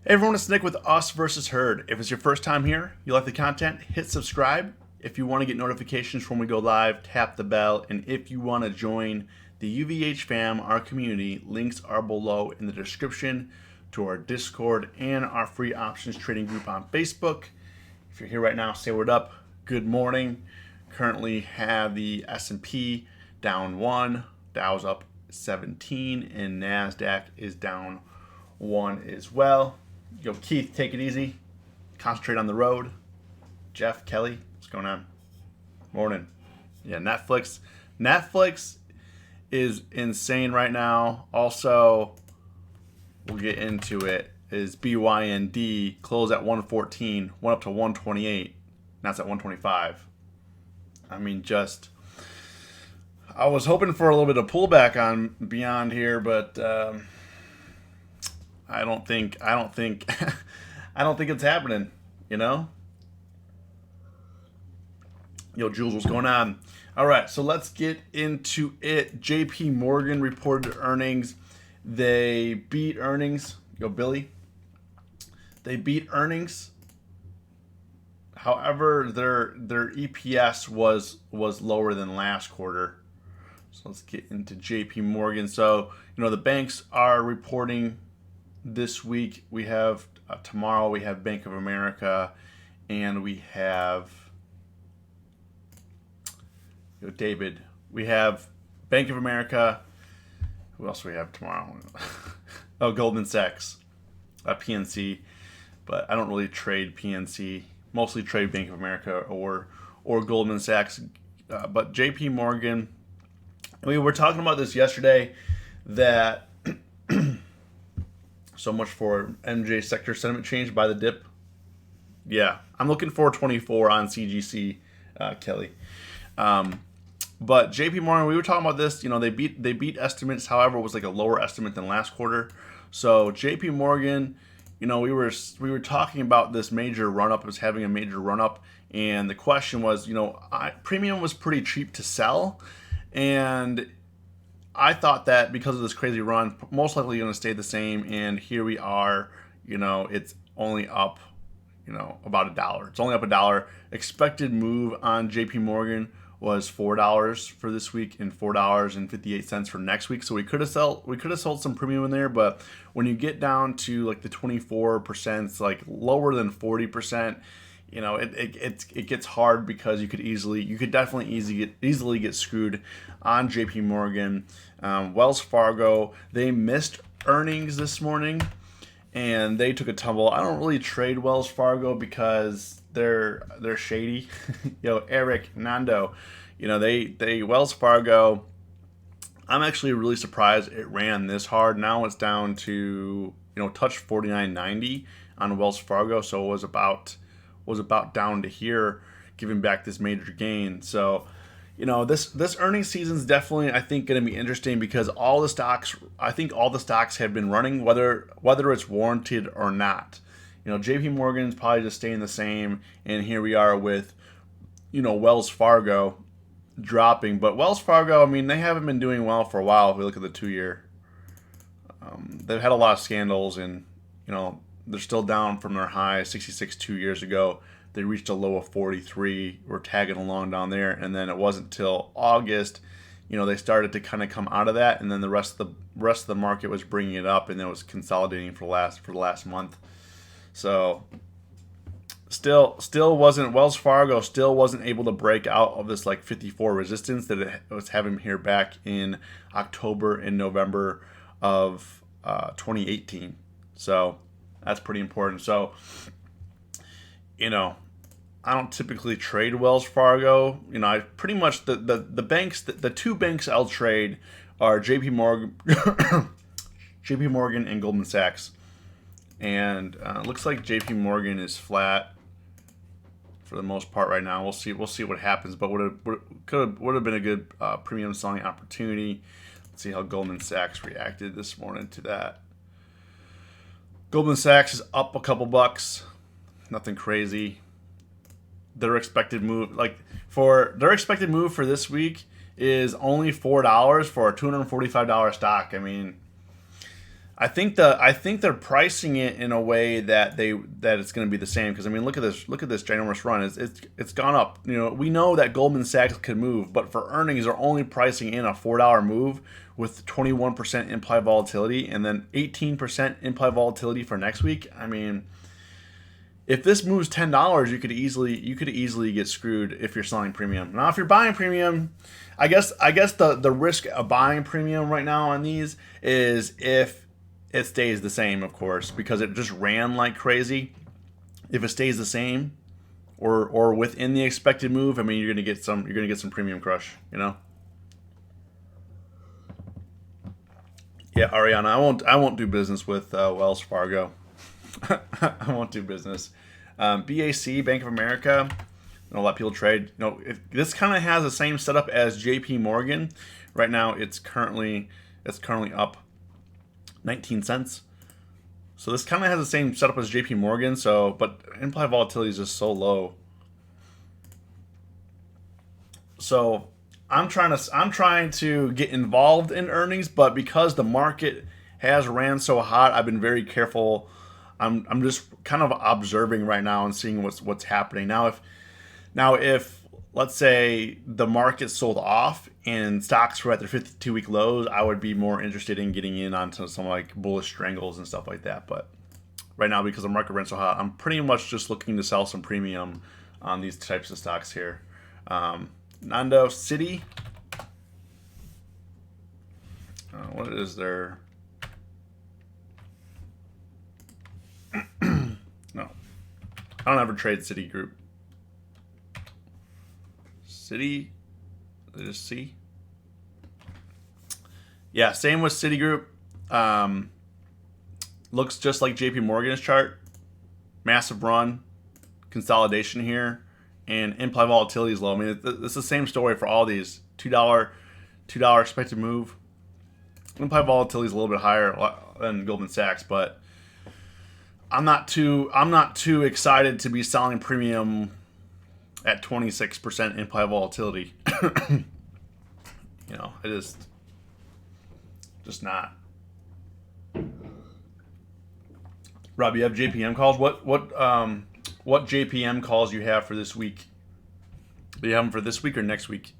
Hey everyone, it's Nick with Us versus Herd. If it's your first time here, you like the content, hit subscribe. If you want to get notifications when we go live, tap the bell. And if you want to join the UVH fam, our community, links are below in the description to our Discord and our free options trading group on Facebook. If you're here right now, say word up. Good morning. Currently have the S&P down 1, Dow's up 17, and NASDAQ is down 1 as well. Yo, Keith, take it easy. Concentrate on the road. Jeff, Kelly, what's going on? Morning. Yeah, Netflix. Netflix is insane right now. Also, we'll get into it, is BYND closed at 114, went up to 128. Now it's at 125. I mean, I was hoping for a little bit of pullback on Beyond here, but I don't think I don't think it's happening, you know? Yo, Jules, what's going on? All right, so let's get into it. JP Morgan reported earnings. They beat earnings. Yo, Billy. They beat earnings. However, their EPS was lower than last quarter. So let's get into JP Morgan. So, the banks are reporting this week. We have tomorrow we have Bank of America, and we have David. We have Bank of America. Who else do we have tomorrow? Oh, Goldman Sachs, PNC. But I don't really trade PNC. Mostly trade Bank of America or Goldman Sachs. But JP Morgan. We were talking about this yesterday, that so much for MJ sector sentiment change by the dip. Yeah, I'm looking for 24 on CGC, Kelly. But JP Morgan, we were talking about this. They beat estimates. However, it was like a lower estimate than last quarter. So JP Morgan, we were talking about this major run up. It was having a major run up, and the question was, premium was pretty cheap to sell, and I thought that because of this crazy run, most likely going to stay the same. And here we are. It's only up, about $1. It's only up $1. Expected move on JP Morgan was $4 for this week and $4.58 for next week. So we could have sold some premium in there, but when you get down to like the 24%, like lower than 40%, it gets hard, because you could definitely easily get screwed on JP Morgan. Wells Fargo, they missed earnings this morning and they took a tumble. I don't really trade Wells Fargo because they're shady. Eric, Nando, they Wells Fargo, I'm actually really surprised it ran this hard. Now it's down to, touch 49.90 on Wells Fargo, so it was about down to here, giving back this major gain. So, this earnings season is definitely, I think, going to be interesting, because all the stocks have been running, whether it's warranted or not. JP Morgan's probably just staying the same, and here we are with, Wells Fargo dropping. But Wells Fargo, they haven't been doing well for a while. If we look at the 2-year, they've had a lot of scandals, and they're still down from their high 66 2 years ago. They reached a low of 43. We're tagging along down there, and then it wasn't until August, they started to kind of come out of that, and then the rest of the market was bringing it up, and then it was consolidating for the last month. So still wasn't Wells Fargo still wasn't able to break out of this like 54 resistance that it was having here back in October and November of 2018. So that's pretty important. So, I don't typically trade Wells Fargo. I pretty much the banks, the two banks I'll trade are JP Morgan and Goldman Sachs. And it looks like JP Morgan is flat for the most part right now. We'll see what happens, but would have been a good premium selling opportunity. Let's see how Goldman Sachs reacted this morning to that. Goldman Sachs is up a couple bucks. Nothing crazy. Their expected move for this week is only $4 for a $245 stock. I think they're pricing it in a way that it's going to be the same, because I mean, look at this ginormous run. It's gone up. You know, we know that Goldman Sachs could move, but for earnings they're only pricing in a $4 move with 21% implied volatility and then 18% implied volatility for next week. I mean, if this moves $10, you could easily get screwed if you're selling premium. Now, if you're buying premium, I guess the risk of buying premium right now on these is if it stays the same, of course, because it just ran like crazy. If it stays the same or within the expected move, I mean, you're gonna get some premium crush, you know. Yeah, Ariana, I won't do business with Wells Fargo. I won't do business. BAC, Bank of America. A lot of people trade. You know, this kind of has the same setup as JP Morgan. Right now, it's currently up 19 cents. So this kind of has the same setup as JP Morgan. So, but implied volatility is just so low. So I'm trying to get involved in earnings, but because the market has ran so hot, I've been very careful. I'm just kind of observing right now and seeing what's happening. Now if let's say the market sold off and stocks were at their 52-week lows, I would be more interested in getting in onto some like bullish strangles and stuff like that. But right now, because the market ran so hot, I'm pretty much just looking to sell some premium on these types of stocks here. Nando City. What is their... No. I don't ever trade Citigroup. Citi? Did I just see? Yeah, same with Citigroup. Looks just like JP Morgan's chart. Massive run. Consolidation here. And implied volatility is low. I mean, it's the same story for all these. $2 expected move. Implied volatility is a little bit higher than Goldman Sachs, but I'm not too excited to be selling premium at 26% implied volatility. You know, it is just not. Rob, you have JPM calls. What JPM calls you have for this week? Do you have them for this week or next week?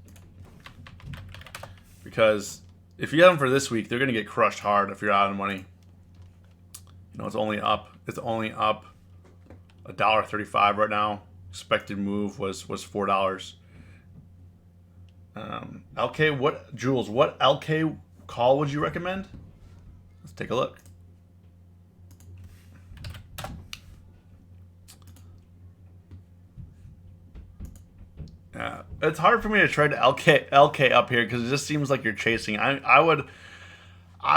Because if you have them for this week, they're going to get crushed hard if you're out of money. You know, it's only up $1.35 right now. Expected move was $4. LK, Jules, what LK call would you recommend? Let's take a look. It's hard for me to trade LK up here because it just seems like you're chasing. I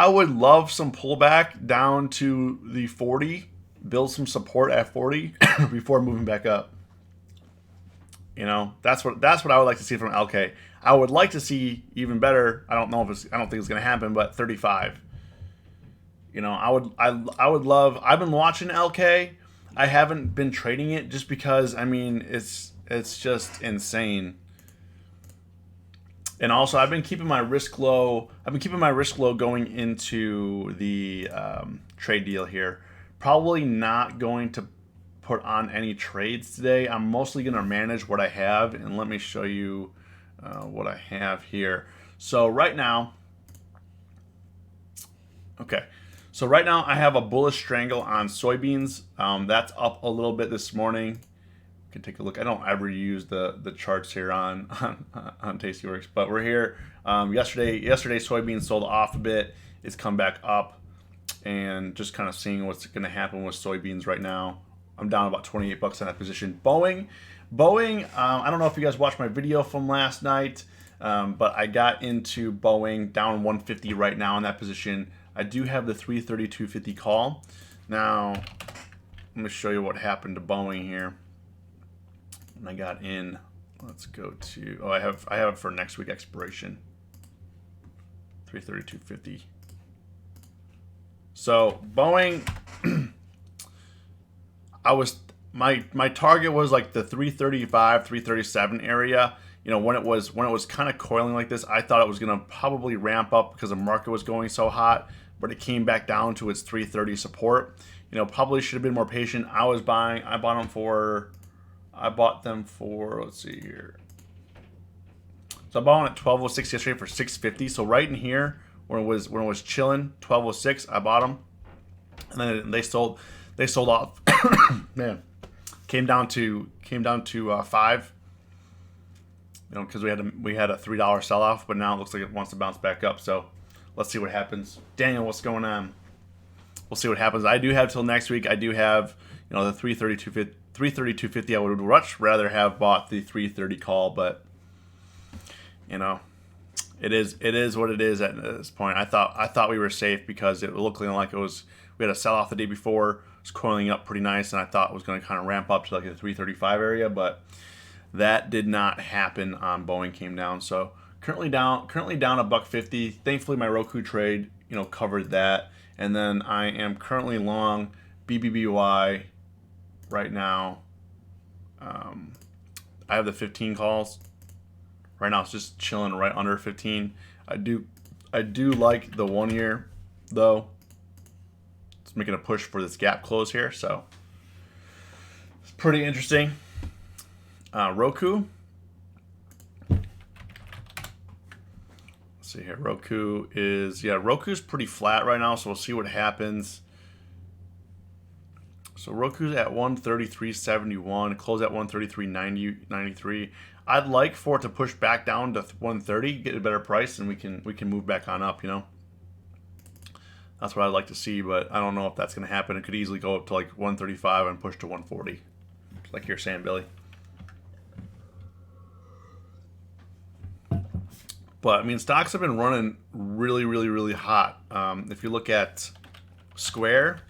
would love some pullback down to the 40, build some support at 40 before moving back up. You know, that's what I would like to see from LK. I would like to see even better. I don't think it's going to happen, but 35. You know, I would love. I've been watching LK. I haven't been trading it just because, I mean, it's just insane. And also, I've been keeping my risk low. Going into the trade deal here. Probably not going to put on any trades today. I'm mostly going to manage what I have, and let me show you what I have here. So right now, I have a bullish strangle on soybeans. That's up a little bit this morning. You can take a look. I don't ever use the charts here on Tastyworks, but we're here. Yesterday soybeans sold off a bit. It's come back up, and just kind of seeing what's going to happen with soybeans right now. I'm down about 28 bucks on that position. Boeing. I don't know if you guys watched my video from last night, but I got into Boeing down 150 right now in that position. I do have the 332.50 call. Now, let me show you what happened to Boeing here. And I got in. Let's go to. I have it for next week expiration. 332.50. So Boeing. My target was like the 335, 337 area. You know, when it was kind of coiling like this, I thought it was going to probably ramp up because the market was going so hot. but it came back down to its 330 support. Probably should have been more patient. I bought them for, let's see here. So I bought them at 1206 yesterday for 650. So right in here, when it was chilling, 1206, I bought them, and then they sold off. Man, came down to 5. Because we had a $3 sell off, but now it looks like it wants to bounce back up. So let's see what happens. Daniel, what's going on? We'll see what happens. I do have till next week. I do have the 332.50. I would much rather have bought the 330 call, but it is what it is at this point. I thought we were safe because it looked like we had a sell off the day before. It was coiling up pretty nice, and I thought it was going to kind of ramp up to like the 335 area, but that did not happen. Boeing came down, so currently down $1.50. Thankfully, my Roku trade covered that, and then I am currently long BBBY right now. I have the 15 calls right now. It's just chilling right under 15. I do like the 1 year though. It's making a push for this gap close here, so it's pretty interesting. Roku. Let's see here. Roku's pretty flat right now, so we'll see what happens. So Roku's at 133.71, close at 133.93. I'd like for it to push back down to 130, get a better price, and we can move back on up. That's what I'd like to see, but I don't know if that's going to happen. It could easily go up to like 135 and push to 140, like you're saying, Billy. But Stocks have been running really, really, really hot. If you look at Square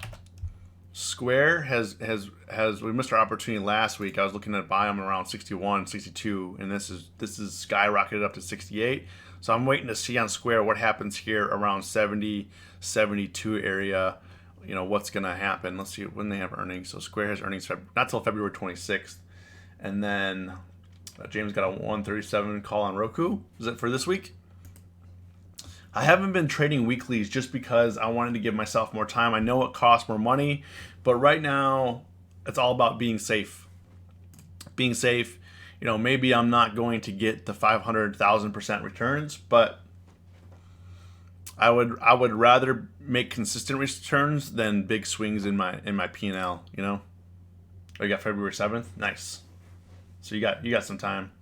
has we missed our opportunity last week. I was looking at buy them around 61, 62, and this is skyrocketed up to 68. So I'm waiting to see on Square what happens here around 70, 72 area. What's going to happen. Let's see when they have earnings. So Square has earnings not till February 26th, and then James got a 137 call on Roku. Is it for this week? I haven't been trading weeklies just because I wanted to give myself more time. I know it costs more money, but right now it's all about being safe. Being safe. Maybe I'm not going to get the 500,000% returns, but I would rather make consistent returns than big swings in my P&L. Oh, you got February 7th. Nice. So you got some time.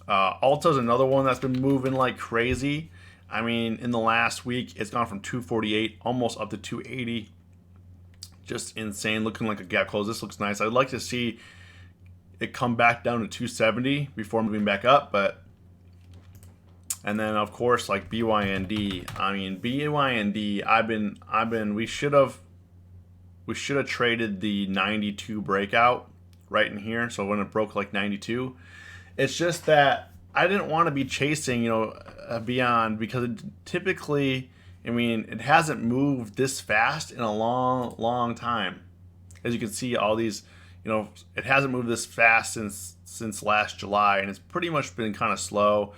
Alta's another one that's been moving like crazy. In the last week, it's gone from 248 almost up to 280. Just insane, looking like a gap close. This looks nice. I'd like to see it come back down to 270 before moving back up, and then of course like BYND. BYND. We should have traded the 92 breakout right in here. So when it broke like 92, it's just that I didn't want to be chasing, beyond, because it typically, it hasn't moved this fast in a long, long time. As you can see, all these, it hasn't moved this fast since last July, and it's pretty much been kind of slow.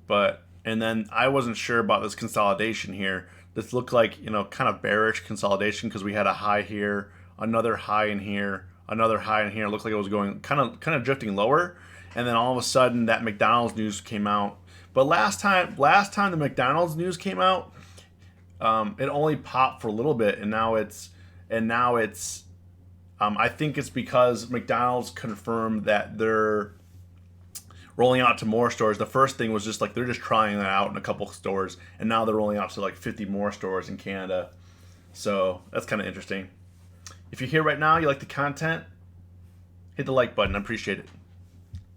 And then I wasn't sure about this consolidation here. This looked like, kind of bearish consolidation because we had a high here, another high in here, another high in here. It looked like it was going kind of drifting lower, and then all of a sudden that McDonald's news came out. But last time the McDonald's news came out, it only popped for a little bit, and now it's I think it's because McDonald's confirmed that they're rolling out to more stores. The first thing was just like they're just trying that out in a couple stores, and now they're rolling out to like 50 more stores in Canada. So that's kind of interesting. If you're here right now, you like the content, hit the like button. I appreciate it.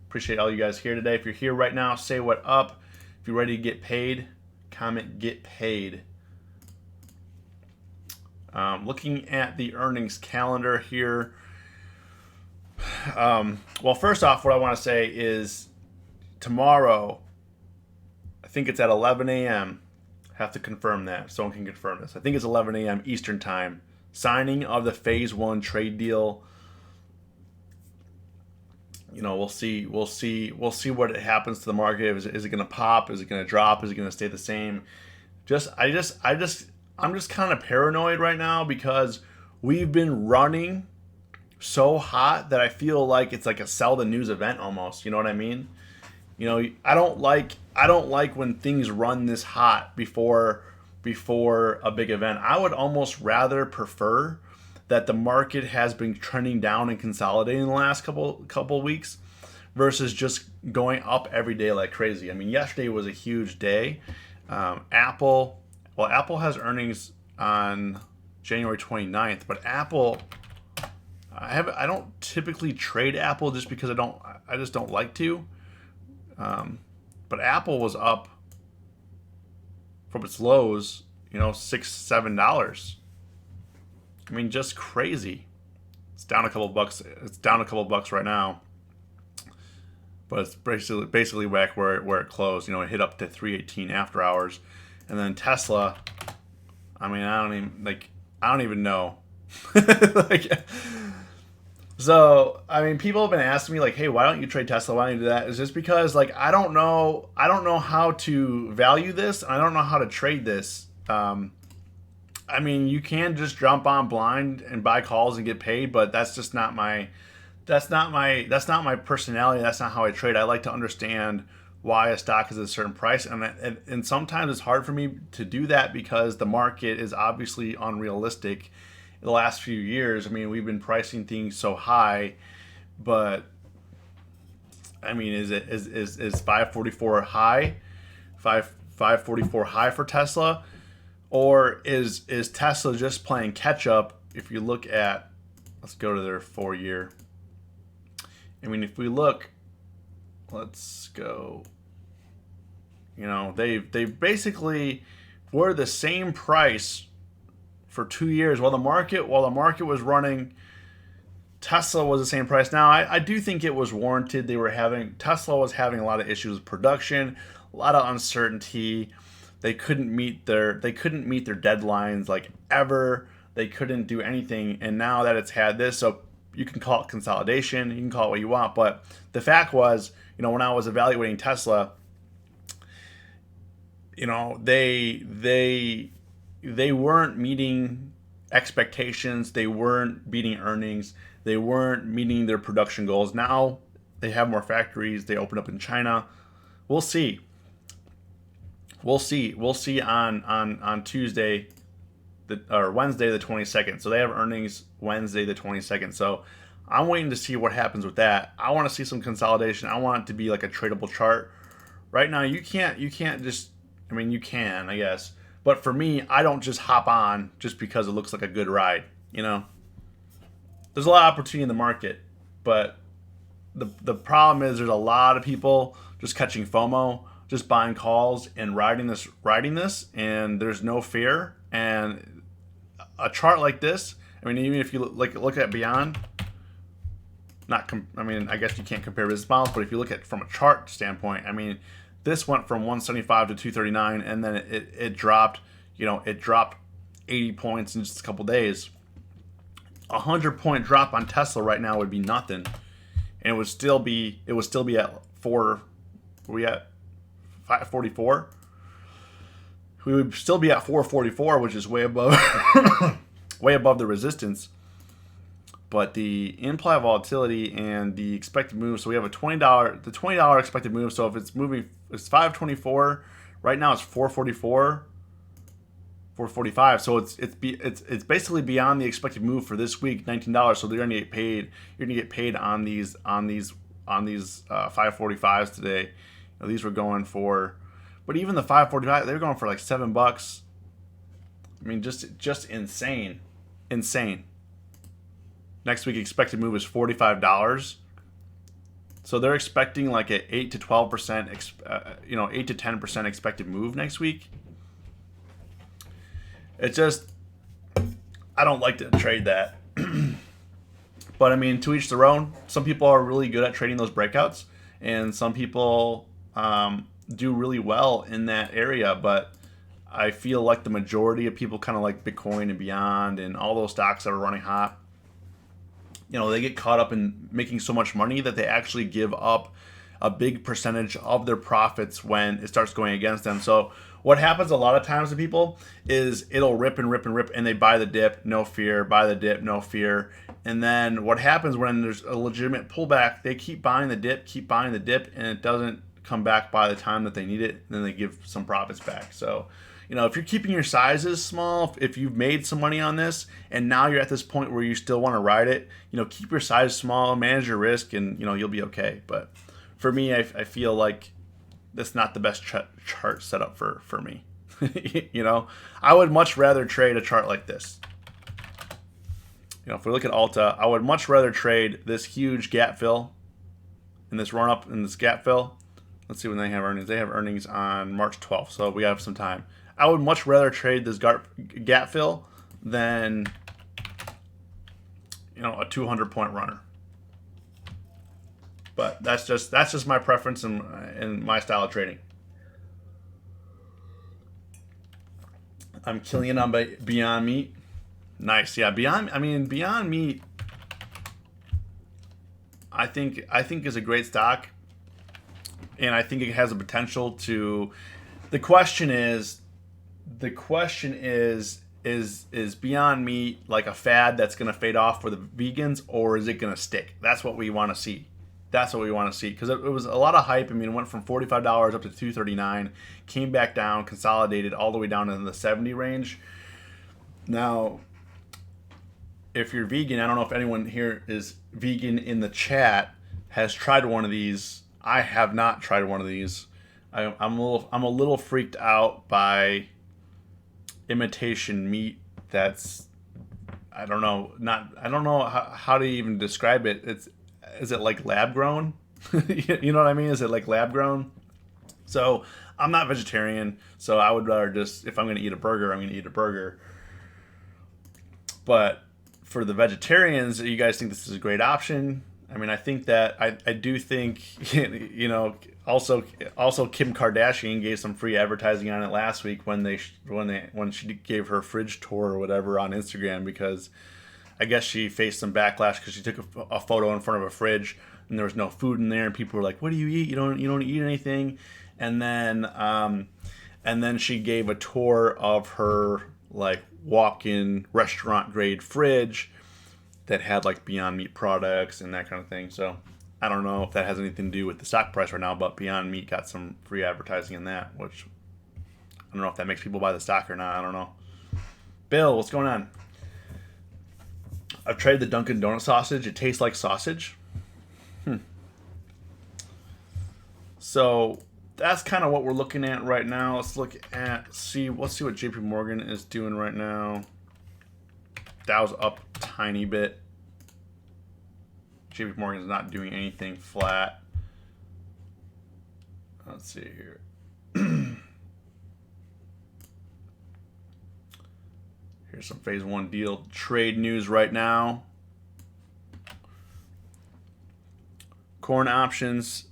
Appreciate all you guys here today. If you're here right now, say what up. If you're ready to get paid, comment get paid. Looking at the earnings calendar here. Well, first off, what I want to say is tomorrow, I think it's at 11 a.m. Have to confirm that. Someone can confirm this. I think it's 11 a.m. Eastern time. Signing of the Phase 1 trade deal. We'll see what happens to the market. Is it going to pop? Is it going to drop? Is it going to stay the same? I'm just kind of paranoid right now because we've been running so hot that I feel like it's like a sell the news event almost. You know what I mean? I don't like when things run this hot before a big event. I would almost rather prefer that the market has been trending down and consolidating the last couple weeks versus just going up every day like crazy. I mean, yesterday was a huge day. Apple has earnings on January 29th, but I don't typically trade Apple just because I just don't like to. But Apple was up from its lows, $6-7. I mean, just crazy. It's down a couple bucks. It's down a couple bucks right now, but it's basically back where it closed. It hit up to 318 after hours, and then Tesla. I mean, I don't even know. So, I mean, people have been asking me like, "Hey, why don't you trade Tesla? Why don't you do that?" It's just because like I don't know how to value this. And I don't know how to trade this. I mean, you can just jump on blind and buy calls and get paid, but that's just not my personality. That's not how I trade. I like to understand why a stock is at a certain price, and sometimes it's hard for me to do that because the market is obviously unrealistic. The last few years, I mean, we've been pricing things so high, but I mean, is 544 high, 544 high for Tesla, or is Tesla just playing catch up? If you look at, let's go to their 4-year. I mean, if we look, let's go. They basically were the same price for 2 years while the market was running. Tesla was the same price. Now I do think it was warranted. Tesla was having a lot of issues with production, a lot of uncertainty. They couldn't meet their deadlines like ever. They couldn't do anything, and now that it's had this, so you can call it consolidation, you can call it what you want, but the fact was, when I was evaluating Tesla, they weren't meeting expectations. They weren't beating earnings. They weren't meeting their production goals. Now they have more factories. They open up in China. We'll see. We'll see on Tuesday, or Wednesday the 22nd. So they have earnings Wednesday the 22nd. So I'm waiting to see what happens with that. I want to see some consolidation. I want it to be like a tradable chart. Right now, you can't just. I mean, you can, I guess. But for me, I don't just hop on just because it looks like a good ride. There's a lot of opportunity in the market, but the problem is there's a lot of people just catching FOMO, just buying calls and riding this, and there's no fear. And a chart like this, I mean, even if you look at Beyond, I guess you can't compare business models, but if you look at from a chart standpoint, I mean, this went from 175 to 239, and then it dropped. It dropped 80 points in just a couple days. 100-point drop on Tesla right now would be nothing, and it would still be at 4. Were we at 544? We would still be at 444, which is way above way above the resistance. But the implied volatility and the expected move, so we have the $20 expected move. So if it's moving, it's 524. Right now it's 444, 445. So it's basically beyond the expected move for this week, $19. So they're gonna get paid. You're gonna get paid on these 545s today. These were going for, but even the 545, they were going for like $7. I mean, just insane. Next week expected move is $45. So they're expecting like an 8 to 12%, 8 to 10% expected move next week. It's just, I don't like to trade that. But I mean, to each their own. Some people are really good at trading those breakouts, and some people do really well in that area. But I feel like the majority of people kind of like Bitcoin and Beyond and all those stocks that are running hot. they get caught up in making so much money that they actually give up a big percentage of their profits when it starts going against them. So what happens a lot of times to people is it'll rip and rip and rip, and they buy the dip, no fear, buy the dip, no fear. And then what happens when there's a legitimate pullback, they keep buying the dip, and it doesn't come back by the time that they need it, and then they give some profits back. So, if you're keeping your sizes small, if you've made some money on this, and now you're at this point where you still want to ride it, keep your size small, manage your risk, and, you'll be okay. But for me, I feel like that's not the best chart setup for me. I would much rather trade a chart like this. If we look at Alta, I would much rather trade this huge gap fill and this run up in this gap fill. Let's see when they have earnings. They have earnings on March 12th, so we have some time. I would much rather trade this gap fill than a 200-point runner. But that's just my preference and my style of trading. I'm killing it on Beyond Meat. Nice, yeah. Beyond Meat, I think is a great stock, and I think it has the potential to. The question is Beyond Meat like a fad that's going to fade off for the vegans, or is it going to stick? That's what we want to see. That's what we want to see, because it was a lot of hype. It went from $45 up to $239, came back down, consolidated all the way down in the 70 range. Now, if you're vegan, I don't know if anyone here is vegan in the chat, has tried one of these. I have not tried one of these. I'm a little freaked out by imitation meat. That's I don't know how to even describe it. Is it like lab grown? You know what I mean? Is it like lab grown? So I'm not vegetarian, so I would rather just, if I'm going to eat a burger, I'm going to eat a burger. But for the vegetarians, you guys think this is a great option? I think that I do think, also Kim Kardashian gave some free advertising on it last week when she gave her fridge tour or whatever on Instagram, because I guess she faced some backlash because she took a photo in front of a fridge and there was no food in there, and people were like, "What do you eat? You don't eat anything." And then she gave a tour of her like walk-in restaurant grade fridge that had like Beyond Meat products and that kind of thing. So I don't know if that has anything to do with the stock price right now, but Beyond Meat got some free advertising in that, which I don't know if that makes people buy the stock or not. I don't know. Bill, what's going on? I've tried the Dunkin' Donut sausage. It tastes like sausage. So that's kind of what we're looking at right now. Let's see what JP Morgan is doing right now. Dow's up a tiny bit. JP Morgan is not doing anything flat. Let's see here. Here's some phase one deal trade news right now. Corn options.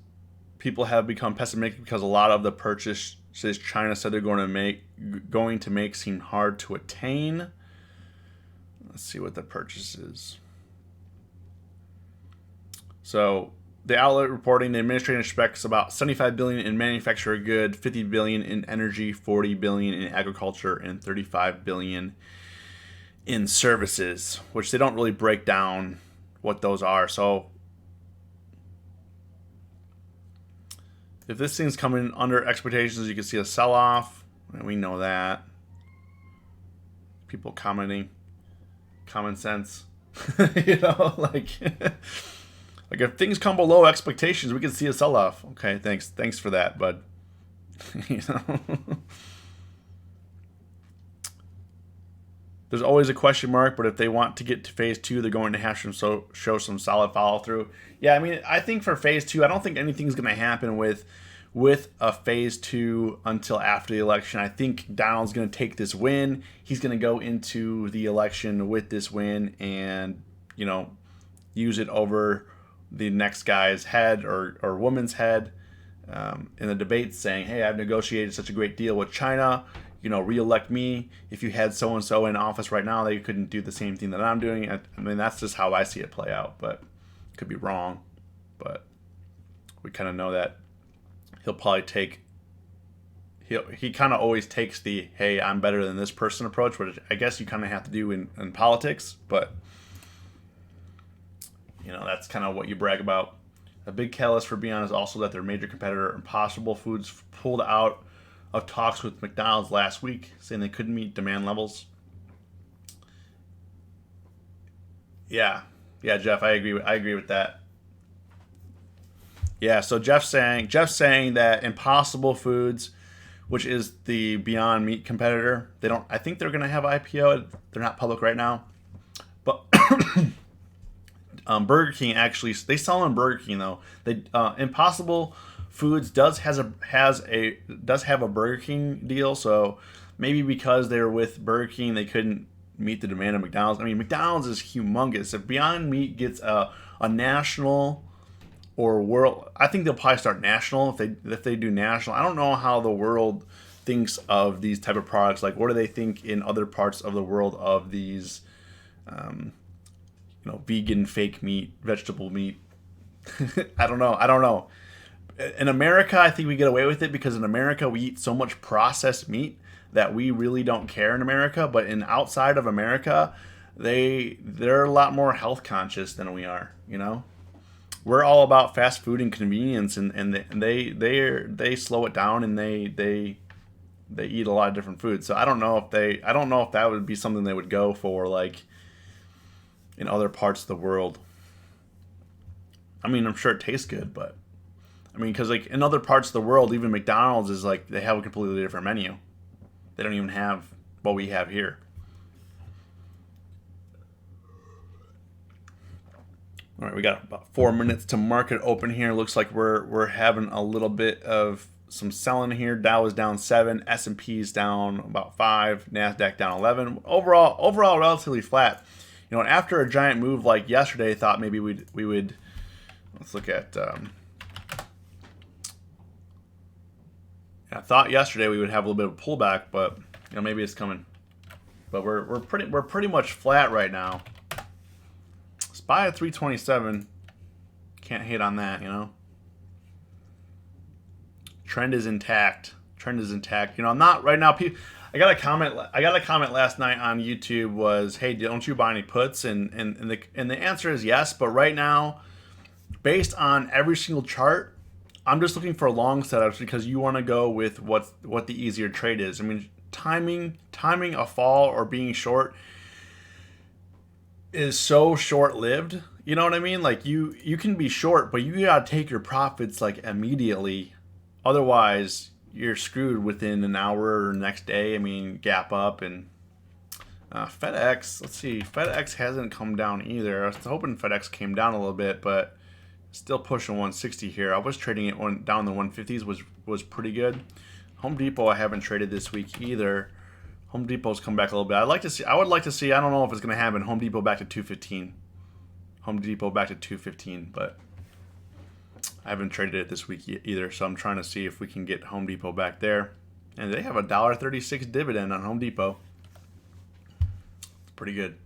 People have become pessimistic because a lot of the purchases China said they're going to make seem hard to attain. Let's see what the purchase is. So the outlet reporting the administration expects about $75 billion in manufactured goods, $50 billion in energy, $40 billion in agriculture, and $35 billion in services, which they don't really break down what those are. So if this thing's coming under expectations, you can see a sell-off. We know that. People commenting. Common sense. Like if things come below expectations, we can see a sell-off. Okay, thanks for that, bud. There's always a question mark, but if they want to get to phase two, they're going to have to show some solid follow-through. Yeah, I think for phase two, I don't think anything's going to happen with a phase two until after the election. I think Donald's going to take this win. He's going to go into the election with this win and, use it over the next guy's head or woman's head in the debates, saying, "Hey, I've negotiated such a great deal with China. reelect me. If you had so and so in office right now, they couldn't do the same thing that I'm doing. I mean, that's just how I see it play out, but could be wrong. But we kind of know that he'll probably take. He kind of always takes the "hey, I'm better than this person" approach, which I guess you kind of have to do in politics. But that's kind of what you brag about. A big catalyst for Beyond is also that their major competitor, Impossible Foods, pulled out of talks with McDonald's last week, saying they couldn't meet demand levels. Yeah, Jeff, I agree with that. Yeah, so Jeff's saying that Impossible Foods, which is the Beyond Meat competitor, I think they're going to have IPO. They're not public right now, but Burger King actually, they sell on Burger King though. They Impossible Foods does have a Burger King deal, so maybe because they're with Burger King they couldn't meet the demand of McDonald's. I mean, McDonald's is humongous. If Beyond Meat gets a national or world, I think they'll probably start national if they do national. I don't know how the world thinks of these type of products. Like, what do they think in other parts of the world of these vegan fake meat, vegetable meat? I don't know. In America, I think we get away with it because in America we eat so much processed meat that we really don't care in America. But in outside of America, they're a lot more health conscious than we are. We're all about fast food and convenience, and they slow it down, and they eat a lot of different foods. So I don't know if that would be something they would go for, like, in other parts of the world. I mean, I'm sure it tastes good, but I mean, because like in other parts of the world, even McDonald's is like they have a completely different menu. They don't even have what we have here. All right, we got about 4 minutes to market open here. Looks like we're having a little bit of some selling here. Dow is down 7, S&P's down about 5, Nasdaq down 11. Overall relatively flat. After a giant move like yesterday, I thought maybe we would. Let's look at. I thought yesterday we would have a little bit of a pullback, but maybe it's coming. But we're pretty much flat right now. SPY at 327. Can't hate on that, Trend is intact. I'm not right now. I got a comment last night on YouTube was, "Hey, don't you buy any puts?" And the answer is yes. But right now, based on every single chart, I'm just looking for long setups because you want to go with what the easier trade is. I mean, timing a fall or being short is so short-lived. You know what I mean? Like you can be short, but you gotta take your profits like immediately. Otherwise, you're screwed within an hour or next day. I mean, gap up and FedEx. Let's see. FedEx hasn't come down either. I was hoping FedEx came down a little bit, but still pushing 160 here. I was trading it down in the 150s was pretty good. Home Depot I haven't traded this week either. Home Depot's come back a little bit. I would like to see. I don't know if it's going to happen. Home Depot back to 215. Home Depot back to 215, but I haven't traded it this week either, so I'm trying to see if we can get Home Depot back there. And they have a $1.36 dividend on Home Depot. It's pretty good.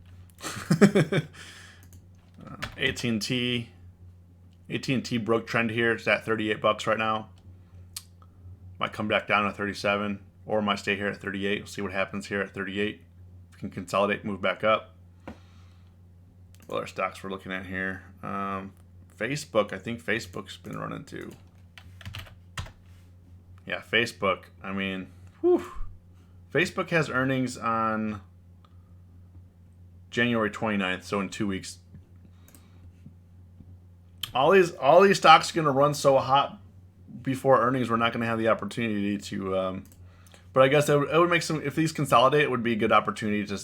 AT&T broke trend here. It's at $38 right now. Might come back down to 37, or might stay here at 38. We'll see what happens here at 38. We can consolidate, move back up. What other stocks we're looking at here? Facebook. I think Facebook's been running too. Yeah, Facebook. I mean, whew. Facebook has earnings on January 29th, so in 2 weeks. All these stocks are going to run so hot before earnings. We're not going to have the opportunity to. But I guess it would make some. If these consolidate, it would be a good opportunity to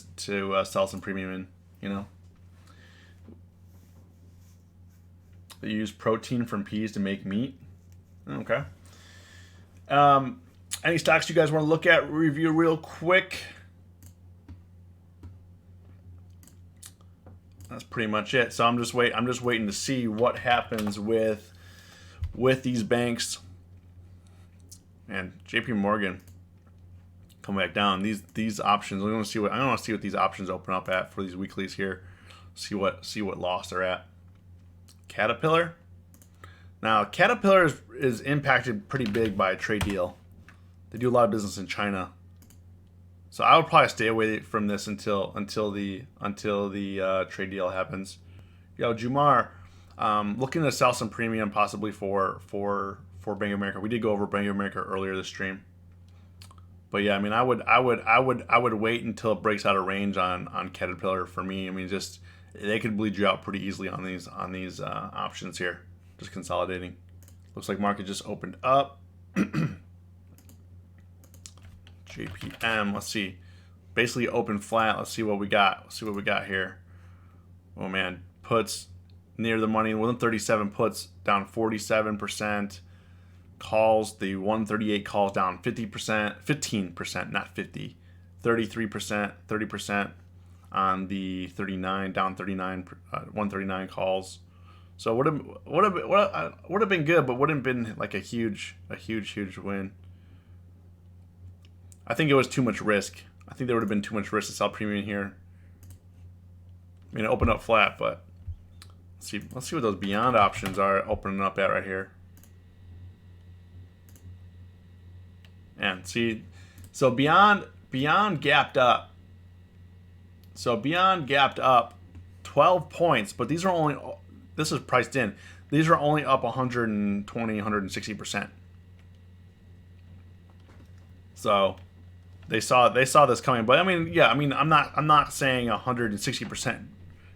sell some premium in. They use protein from peas to make meat. Okay. Any stocks you guys want to look at, review real quick? That's pretty much it. So I'm just waiting to see what happens with these banks. And JP Morgan come back down. These options. I want to see what these options open up at for these weeklies here. See what loss they're at. Caterpillar. Now Caterpillar is impacted pretty big by a trade deal. They do a lot of business in China, so I would probably stay away from this until the trade deal happens. Yo, Jumar, looking to sell some premium possibly for Bank of America. We did go over Bank of America earlier this stream. But yeah, I mean, I would wait until it breaks out of range on Caterpillar for me. I mean, just they could bleed you out pretty easily on these options here. Just consolidating. Looks like market just opened up. JPM. Let's see. Basically open flat. Let's see what we got. Let's see what we got here. Oh man, puts near the money. 137 puts down 47%. Calls, the 138 calls down 50%, 15%, not 50, 33%, 30% on the 39, down 39, 139 calls. So would have been good, but wouldn't have been like a huge win. I think it was too much risk. I think there would have been too much risk to sell premium here. I mean, it opened up flat, but let's see what those beyond options are opening up at right here. And see, so beyond gapped up. So beyond gapped up 12 points, but these are only, this is priced in. These are only up 120, 160%. So they saw this coming, but I mean, yeah, I mean, I'm not saying 160%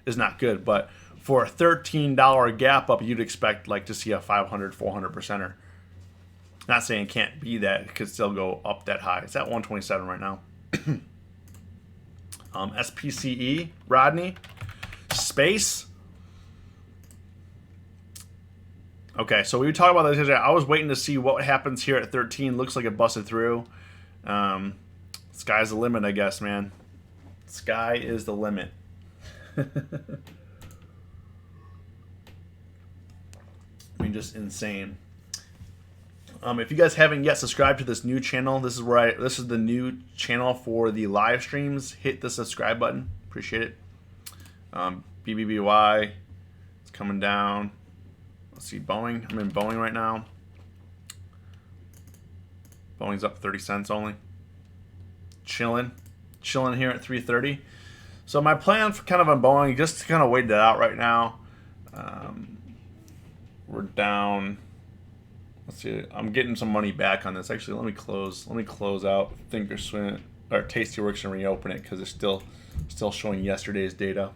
is not good, but for a $13 gap up, you'd expect like to see a 500, 400%er. Not saying it can't be that. It could still go up that high. It's at 127 right now. SPCE, Rodney. Space. Okay, so we were talking about this. I was waiting to see what happens here at 13. Looks like it busted through. Sky's the limit, I guess, man. Sky is the limit. I mean, just insane. If you guys haven't yet subscribed to this new channel, this is the new channel for the live streams. Hit the subscribe button. Appreciate it. BBBY, it's coming down. Let's see, Boeing. I'm in Boeing right now. Boeing's up 30 cents only. Chilling here at 3:30. So my plan for kind of on Boeing, just to kind of wait that out right now. We're down. Let's see. I'm getting some money back on this. Actually, let me close out Thinkorswim or Tastyworks and reopen it because it's still showing yesterday's data.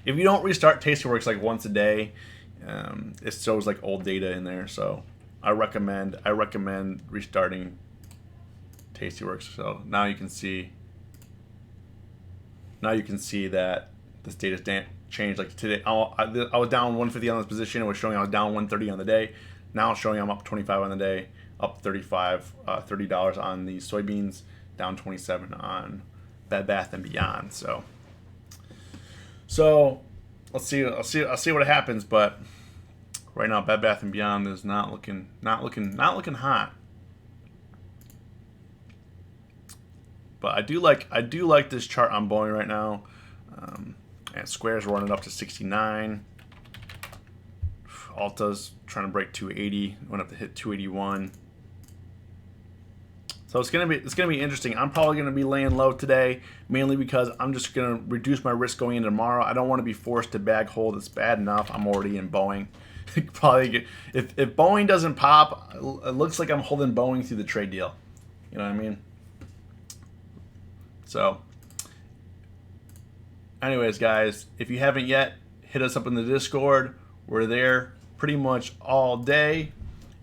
If you don't restart Tastyworks like once a day, it shows like old data in there. So I recommend restarting Tastyworks. So now you can see that this data's changed. Like today, I was down 150 on this position. It was showing I was down 130 on the day. Now it's showing I'm up 25 on the day, up $30 on the soybeans, down 27 on Bed Bath and Beyond. So I'll see what happens. But right now, Bed Bath and Beyond is not looking hot. But I do like this chart on Boeing right now. And Square's running up to 69. Alta's trying to break 280. Went up to hit 281. So it's gonna be interesting. I'm probably gonna be laying low today, mainly because I'm just gonna reduce my risk going into tomorrow. I don't want to be forced to bag hold. It's bad enough I'm already in Boeing. Probably if Boeing doesn't pop, it looks like I'm holding Boeing through the trade deal. You know what I mean? So, anyways, guys, if you haven't yet, hit us up in the Discord. We're there pretty much all day.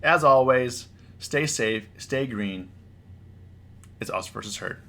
As always, stay safe, stay green. It's us versus herd.